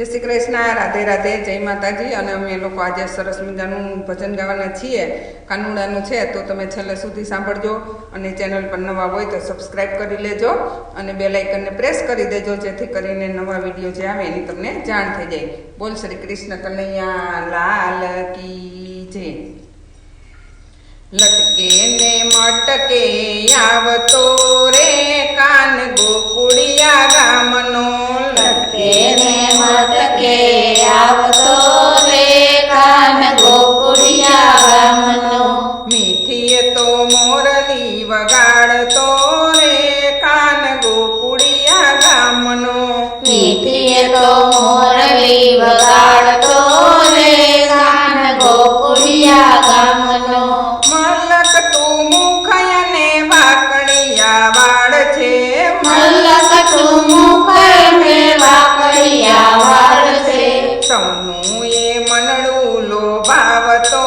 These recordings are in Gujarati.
જય શ્રી કૃષ્ણ, રાધે રાધે, જય માતાજી। અને અમે લોકો આજે સરસ મજાનું ભજન ગાવાના છીએ, કાનુડાનું છે, તો તમે છેલ્લે સુધી સાંભળજો। અને ચેનલ પર નવા હોય તો સબસ્ક્રાઈબ કરી લેજો અને બેલ આઇકનને પ્રેસ કરી દેજો, જેથી કરીને નવા વિડીયો જે આવે એની તમને જાણ થઈ જાય। બોલ શ્રી કૃષ્ણ કનૈયા લાલ કી જય। લટકે ને મટકે આવતો રે કાન ગોકુળિયા ગામનો, લટકે ને મટકે આવતો રે કાન ગોકુળિયા ગામનો, મીઠીએ તો મોરલી વગાડતો રે કાન ગોકુળિયા ગામનો, મીઠીએ તો મોરલી વગાડતો રે કાન ગોકુળિયા ગામનો, મલક તું મુખ અને વાકડિયા વાળ છે, મલકતું મુખ ને વાકડિયા વાળ છે, સૌનું એ મનડું લોભાવતો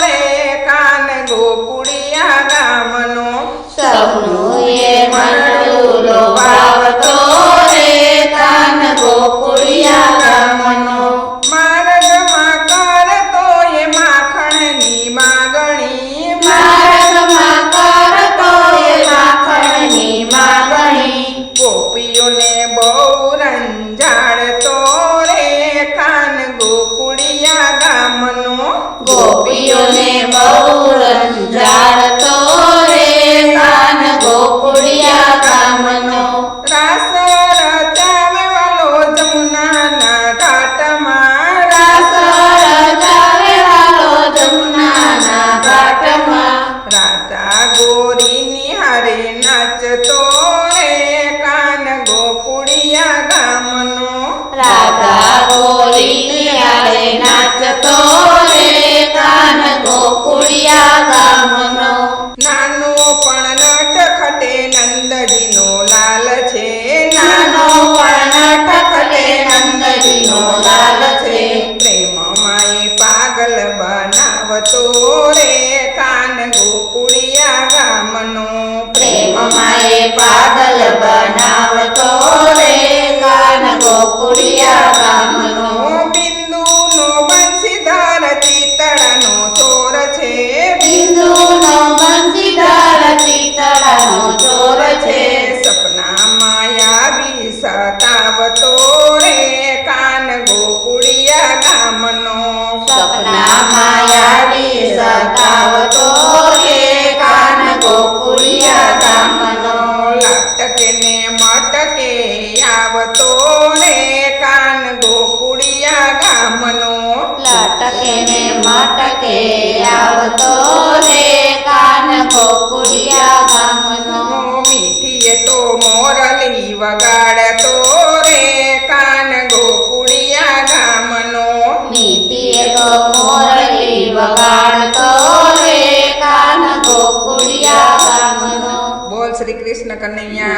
રે કાન ગોકુળિયા ગામનો, સૌનું એ મનડું લોભાવતો રે કાન ગોકુળિયા ગામનો, માર્ગમાં કરતો એ માખણની માગણી, માર્ગમાં કરતો એ માખણની માગણી, ગોપીઓને બહુ રંજાડતો રે કાન ગોકુળિયા ગામનો, ગોપીઓને બહુ રંજાડતો રે કાન ગોકુળિયા ગામનો, રાસ રચાવે વાલો જમુનાના ઘાટમાં, રાસ રચાવે વાલો જમુનાના ઘાટમાં, રાધા ગોરીની હારે નાચતો રે કાન ગોકુળિયા ગામનો, રાધા ગોરીની હારે નાચતો રે કાન ગોકુળિયા ગામનો, નાનો પણ નટખટે નંદજીનો લાલ છે, નાનો પણ નટખટે નંદજીનો લાલ છે, પ્રેમમાં એ પાગલ બનાવતો રે કાન ગોકુળિયા ગામનો, પ્રેમમાં એ પાગલ બનાવતો રે કાન ગોકુળિયા ગામનો, બિંદુનો બંશીધર ચિતળાનો ચોર છે, બિંદુનો બંશીધર ચિતળાનો ચોર છે, સપનામાં આવી સતાવતો રે કાન ગોકુળિયા ગામનો, સપનામાં આવી સતાવતો રે કાન ગોકુળિયા ગામનો, લટકે ને મટકે આવતો રે કાન ગોકુળિયા ગામનો, લટકે ને મટકે આવતો રે કાન ગોકુળિયા ગામનો, મીઠીએ તો મોરલી વગાડતો રે કાન ગોકુળિયા ગામનો, મીઠીએ તો મોરલી વગાડતો રે કાન ગોકુળિયા ગામનો। બોલ શ્રી કૃષ્ણ કનૈયા